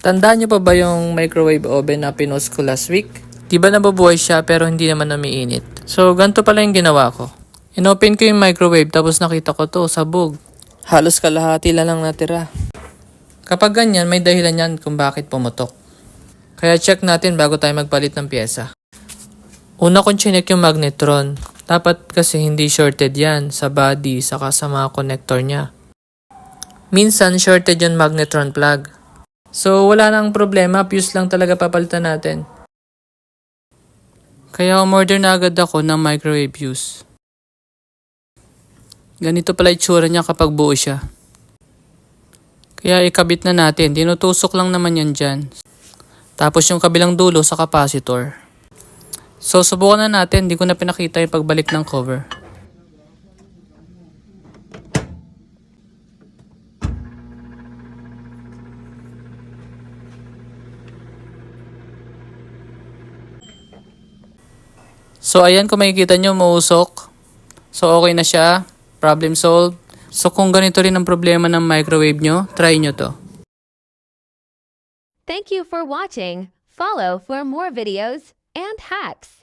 Tandaan nyo pa ba yung microwave oven na pinost ko last week? Diba nababuhay siya pero hindi naman umiinit? So ganito pala yung ginawa ko. Inopen ko yung microwave tapos nakita ko to, sabog. Halos kalahati lang natira. Kapag ganyan, may dahilan yan kung bakit pumutok. Kaya check natin bago tayo magpalit ng pyesa. Una kong chinek yung magnetron. Dapat kasi hindi shorted yan sa body saka sa mga connector niya. Minsan shorted yung magnetron plug. So wala nang problema, fuse lang talaga papalitan natin. Kaya umorder na agad ako ng microwave fuse. Ganito pala itsura niya kapag buo siya. Kaya ikabit na natin, tinutusok lang naman yan dyan. Tapos yung kabilang dulo sa capacitor. So subukan na natin, hindi ko na pinakita yung pagbalik ng cover. So ayan, kung makikita nyo, mausok. So okay na siya. Problem solved. So kung ganito rin ang problema ng microwave nyo, try nyo to. Thank you for watching. Follow for more videos and hacks.